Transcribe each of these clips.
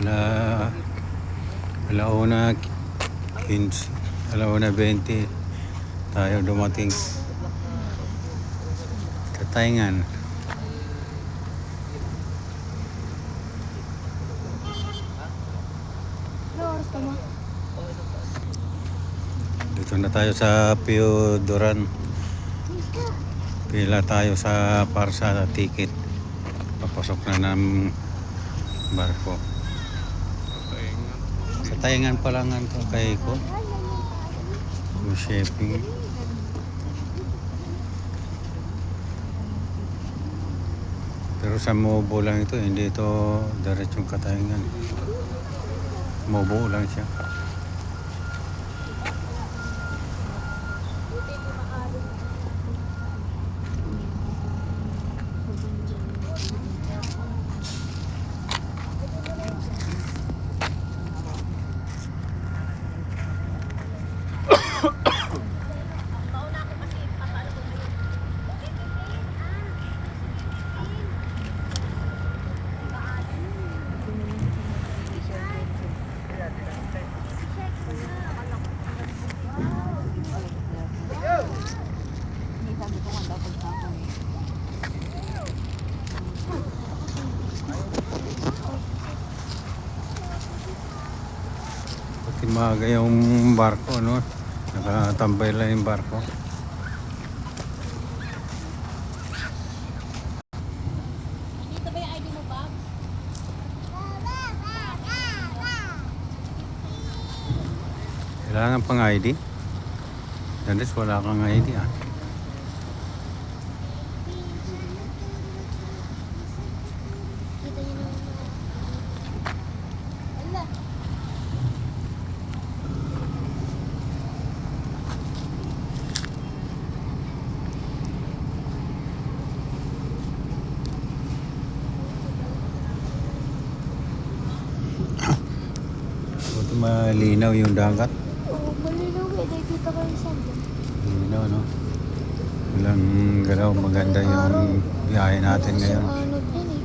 ala alauna 15, alauna 20 tayo dumating Katayngan. Dito na tayo sa Piodoran. Pila tayo para sa ticket. Papasok na ng barko. Katayngan pa lang ang kay ko. Yung shipping. Pero sa Mobo lang ito, hindi ito diretsong Katayngan. Mobo lang siya. Timaga yung barko, no? Nakatambay lang yung barko. Dito ba yung ID mo, Bob? Kailangan pang ID? Danis, wala kang ID, ah. Buti malinaw yung dagat. Oo, malinaw eh. Nakikita ko yung sanda. Malinaw, no? Walang galaw. Maganda yung biyahe natin ngayon. Anod yan eh.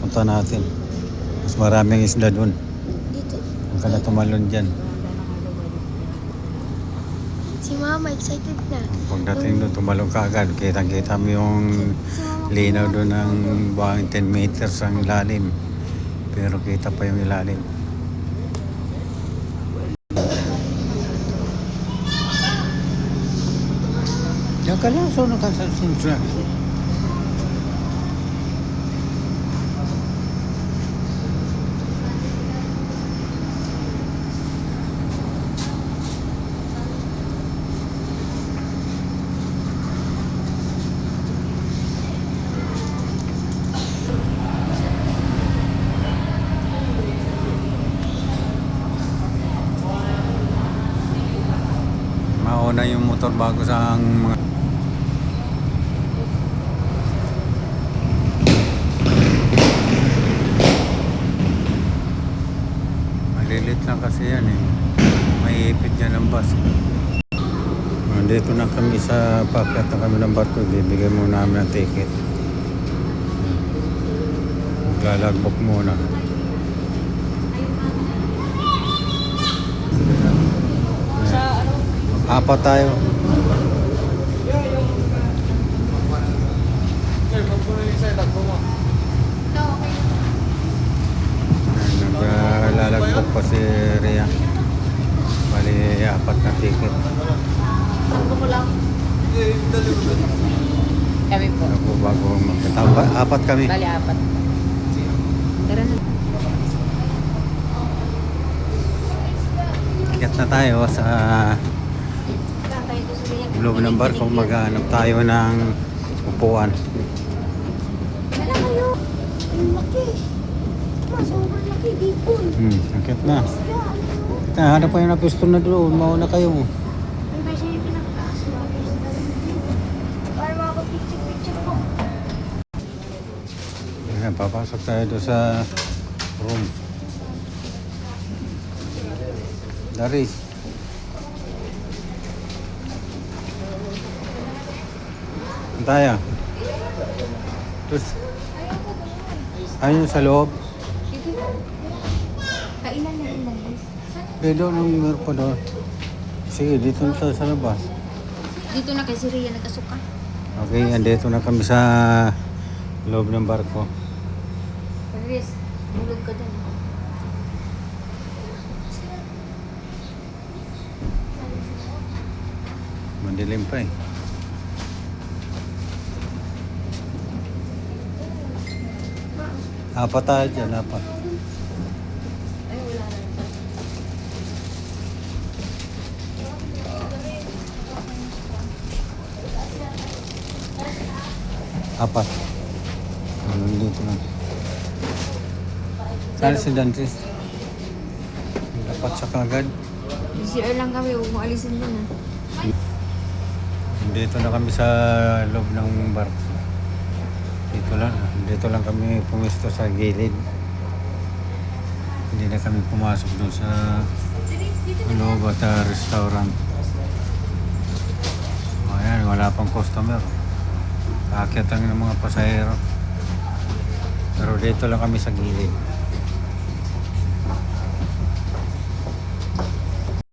Punta natin. Mas maraming isda dun. Dito. Huwag ka na tumalon dyan. Si Mama excited na. Pagdating doon, tumalon ka agad. Kitang-kita mo yung linaw doon ng buhangin 10 meters ang ilalim. Pero kita pa yung ilalim. Diyan ka lang, so nakasasunod. Mauna yung motor bago sa mga malilit lang kasi yan eh. May ipit yan ang bus. Dito na kami sa pakyat na kami ng barko. Bibigay muna namin ang ticket. Maglalagbok muna. Apat tayo. Naglalagpok pa si Rhea. Bali, apat na ticket. Kami po. Bago magkita. Apat kami. Bali, apat. Tara na. Ticket na tayo sa loob ng barko. Maghanap tayo ng upuan. Wala kayo. Ang laki. Sobrang laki dito. Akit na. Hanap kayo na pwesto na doon. Mauna kayo. Ang beses yung pinagtaas. Para makapag-picture ko. Ayan, papasok tayo doon sa room. Daris. Tayo. Terus Ayun sa loob. Dito na. Kailan na ilan, guys? Eh, doon ang meron pa doon. Sige, dito na tayo sa labas. Dito na kay si Rhea nagkasuka. Okay, andito na kami sa loob ng barko. Paris, bulog ka dun. Madilim pa eh. Apat tayo dyan, apat. Ay, wala na. Apat. Ano dito na. Saan si Dantes? Dapat siya kagad. CR lang kami, huwag mo alisin mo na. Dito na kami sa loob ng barko. Dito lang kami pumisto sa gilid. Hindi na kami pumasok doon sa loob at restaurant. Ayan, wala pang customer. Aakyat ang ng mga pasahero. Pero dito lang kami sa gilid.